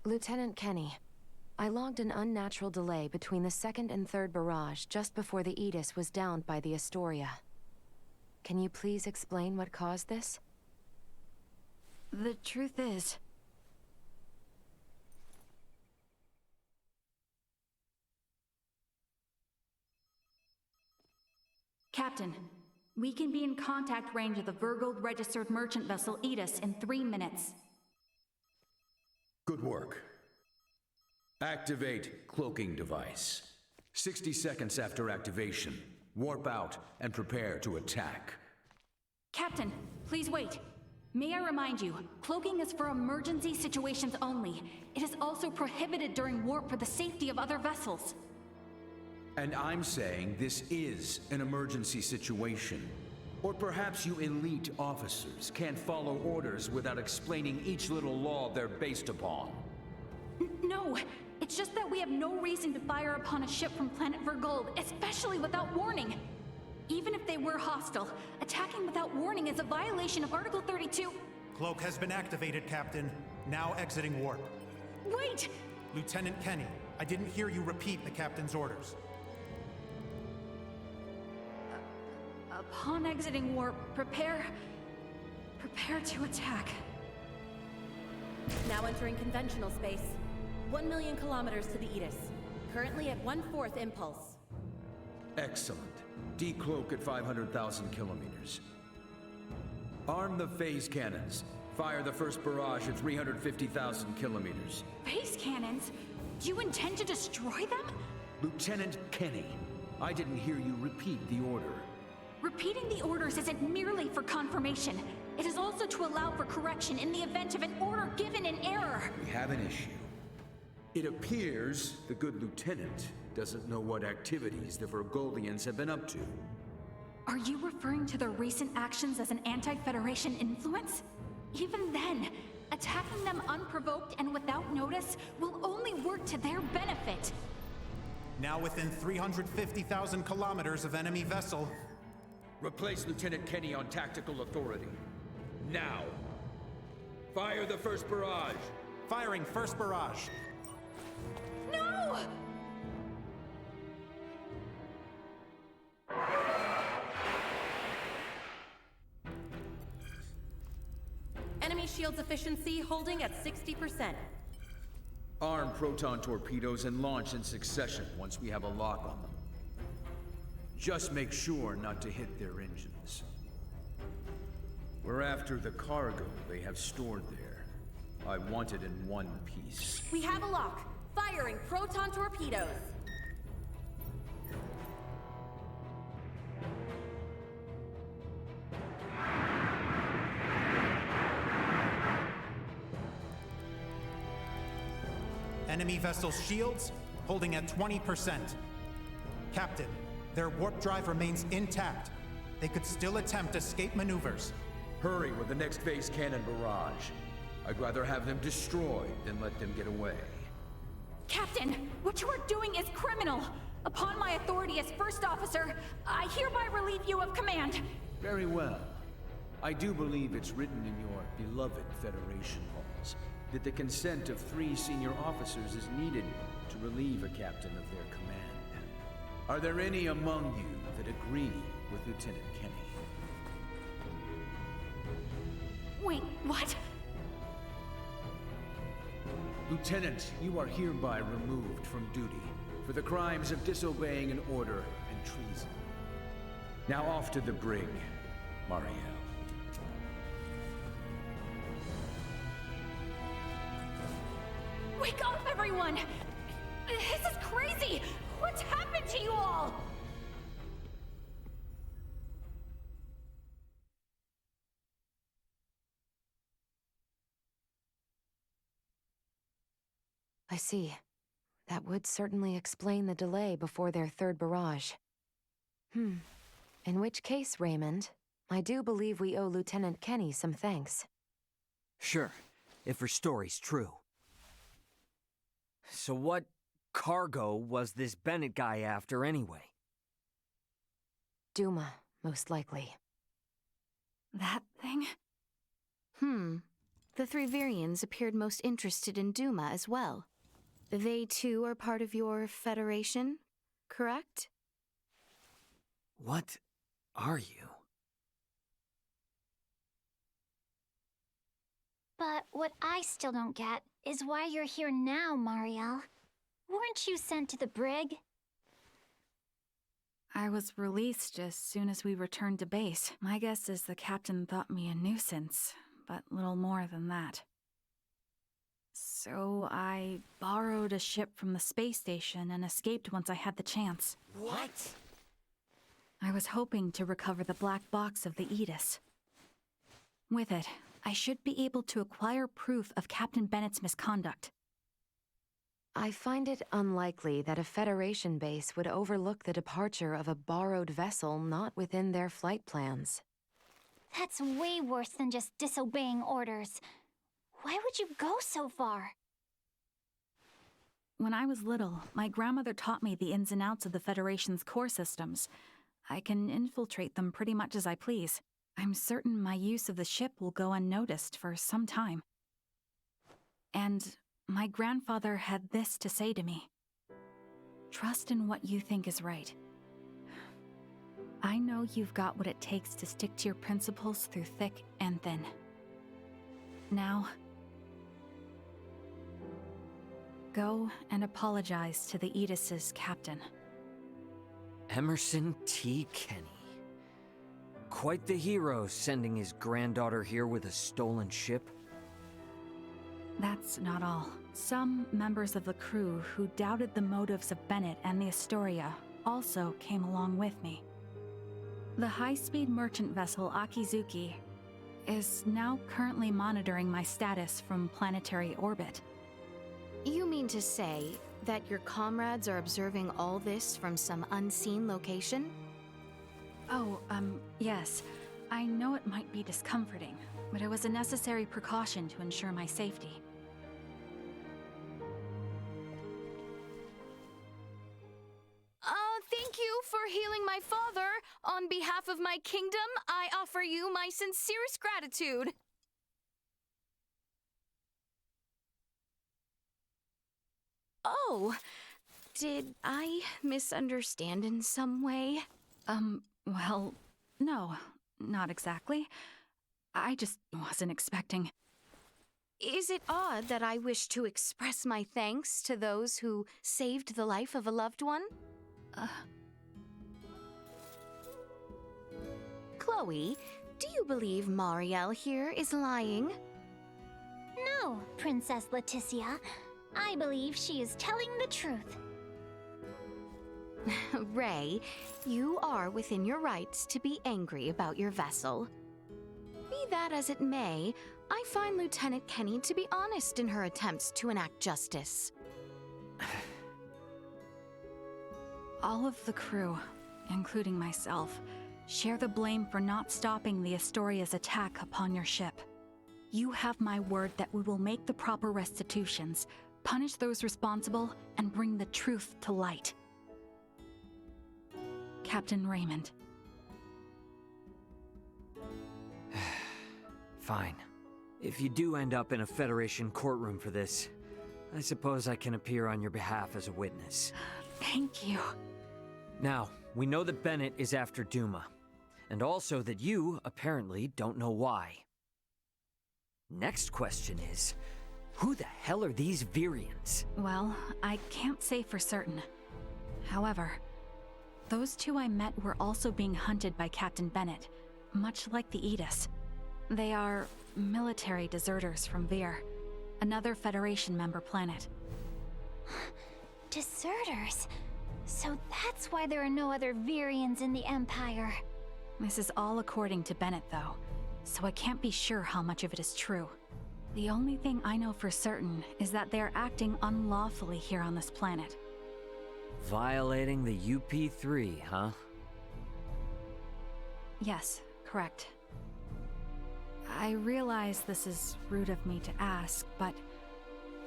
Lieutenant Kenny, I logged an unnatural delay between the second and third barrage just before the Aegis was downed by the Astoria. Can you please explain what caused this? The truth is, Captain, we can be in contact range of the Vergold registered merchant vessel Aegis in 3 minutes. Good work. Activate cloaking device. 60 seconds after activation, warp out and prepare to attack. Captain, please wait. May I remind you, cloaking is for emergency situations only. It is also prohibited during warp for the safety of other vessels. And I'm saying this is an emergency situation. Or perhaps you elite officers can't follow orders without explaining each little law they're based upon. No, it's just that we have no reason to fire upon a ship from planet Vergold, especially without warning. Even if they were hostile, attacking without warning is a violation of Article 32. Cloak has been activated, Captain. Now exiting warp. Wait! Lieutenant Kenny, I didn't hear you repeat the captain's orders. Upon exiting warp, prepare to attack. Now entering conventional space. 1 million kilometers to the Aegis. Currently at 1/4 impulse. Excellent. Decloak at 500,000 kilometers. Arm the phase cannons. Fire the first barrage at 350,000 kilometers. Phase cannons? Do you intend to destroy them? Lieutenant Kenny, I didn't hear you repeat the order. Repeating the orders isn't merely for confirmation. It is also to allow for correction in the event of an order given in error. We have an issue. It appears the good lieutenant doesn't know what activities the Virgolians have been up to. Are you referring to their recent actions as an anti-Federation influence? Even then, attacking them unprovoked and without notice will only work to their benefit. Now within 350,000 kilometers of enemy vessel. Replace Lieutenant Kenny on tactical authority. Now! Fire the first barrage! Firing first barrage. No! Enemy shields efficiency holding at 60%. Arm proton torpedoes and launch in succession once we have a lock on them. Just make sure not to hit their engines. We're after the cargo they have stored there. I want it in one piece. We have a lock. Firing proton torpedoes. Enemy vessel's shields holding at 20%. Captain, their warp drive remains intact. They could still attempt escape maneuvers. Hurry with the next phase cannon barrage. I'd rather have them destroyed than let them get away. Captain, what you are doing is criminal. Upon my authority as first officer, I hereby relieve you of command. Very well. I do believe it's written in your beloved Federation halls that the consent of 3 senior officers is needed to relieve a captain of their command. Are there any among you that agree with Lieutenant Kenny? Wait, what? Lieutenant, you are hereby removed from duty for the crimes of disobeying an order and treason. Now off to the brig, Mariel. Wake up, everyone! This is crazy! What's happened to you all? I see. That would certainly explain the delay before their third barrage. In which case, Raymond, I do believe we owe Lieutenant Kenny some thanks. Sure, if her story's true. So what cargo was this Bennett guy after anyway? Duma, most likely. That thing? The 3 Virians appeared most interested in Duma as well. They too are part of your Federation, correct? What are you? But what I still don't get is why you're here now, Mariel. Weren't you sent to the brig? I was released as soon as we returned to base. My guess is the captain thought me a nuisance, but little more than that. So I borrowed a ship from the space station and escaped once I had the chance. What? I was hoping to recover the black box of the Aegis. With it, I should be able to acquire proof of Captain Bennett's misconduct. I find it unlikely that a Federation base would overlook the departure of a borrowed vessel not within their flight plans. That's way worse than just disobeying orders. Why would you go so far? When I was little, my grandmother taught me the ins and outs of the Federation's core systems. I can infiltrate them pretty much as I please. I'm certain my use of the ship will go unnoticed for some time. And my grandfather had this to say to me. Trust in what you think is right. I know you've got what it takes to stick to your principles through thick and thin. Now, go and apologize to the Aegis' captain. Emerson T. Kenny. Quite the hero, sending his granddaughter here with a stolen ship. That's not all. Some members of the crew who doubted the motives of Bennett and the Astoria also came along with me. The high-speed merchant vessel Akizuki is now currently monitoring my status from planetary orbit. You mean to say that your comrades are observing all this from some unseen location? Oh, yes. I know it might be discomforting, but it was a necessary precaution to ensure my safety. Thank you for healing my father. On behalf of my kingdom, I offer you my sincerest gratitude. Oh, did I misunderstand in some way? Well, no, not exactly. I just wasn't expecting. Is it odd that I wish to express my thanks to those who saved the life of a loved one? Chloe, do you believe Marielle here is lying? No, Princess Laeticia. I believe she is telling the truth. Ray, you are within your rights to be angry about your vessel. Be that as it may, I find Lieutenant Kenny to be honest in her attempts to enact justice. All of the crew, including myself, share the blame for not stopping the Astoria's attack upon your ship. You have my word that we will make the proper restitutions, punish those responsible, and bring the truth to light. Captain Raymond. Fine. If you do end up in a Federation courtroom for this, I suppose I can appear on your behalf as a witness. Thank you. Now, we know that Bennett is after Duma, and also that you, apparently, don't know why. Next question is, who the hell are these Virians? Well, I can't say for certain. However, those two I met were also being hunted by Captain Bennett, much like the Aegis. They are military deserters from Vir, another Federation member planet. Deserters? So that's why there are no other Virians in the Empire. This is all according to Bennett, though, so I can't be sure how much of it is true. The only thing I know for certain is that they are acting unlawfully here on this planet. Violating the UP3, huh? Yes, correct. I realize this is rude of me to ask, but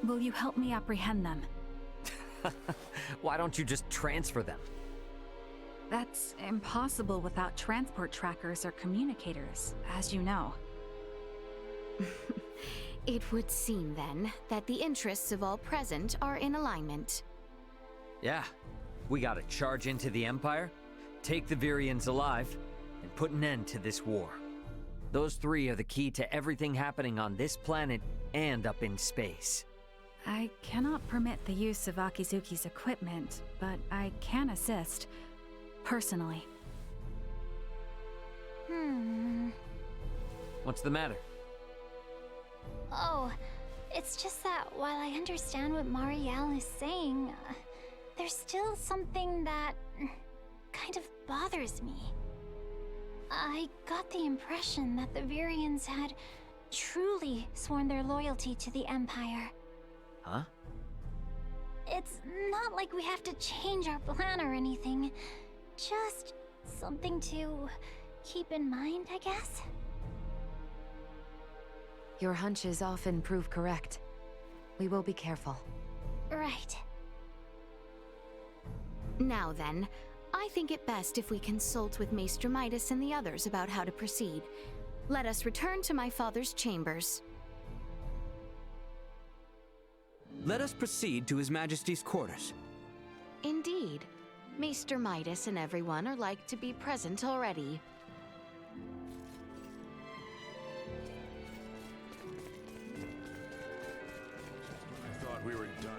will you help me apprehend them? Why don't you just transfer them? That's impossible without transport trackers or communicators, as you know. It would seem, then, that the interests of all present are in alignment. Yeah. We gotta charge into the Empire, take the Virians alive, and put an end to this war. Those three are the key to everything happening on this planet and up in space. I cannot permit the use of Akizuki's equipment, but I can assist, personally. What's the matter? Oh, it's just that while I understand what Marielle is saying, there's still something that kind of bothers me. I got the impression that the Virians had truly sworn their loyalty to the Empire. Huh? It's not like we have to change our plan or anything. Just something to keep in mind, I guess? Your hunches often prove correct. We will be careful. Right. Now then, I think it best if we consult with Maester Midas and the others about how to proceed. Let us return to my father's chambers. Let us proceed to His Majesty's quarters. Indeed. Maester Midas and everyone are like to be present already. I thought we were done.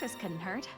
breakfast couldn't hurt.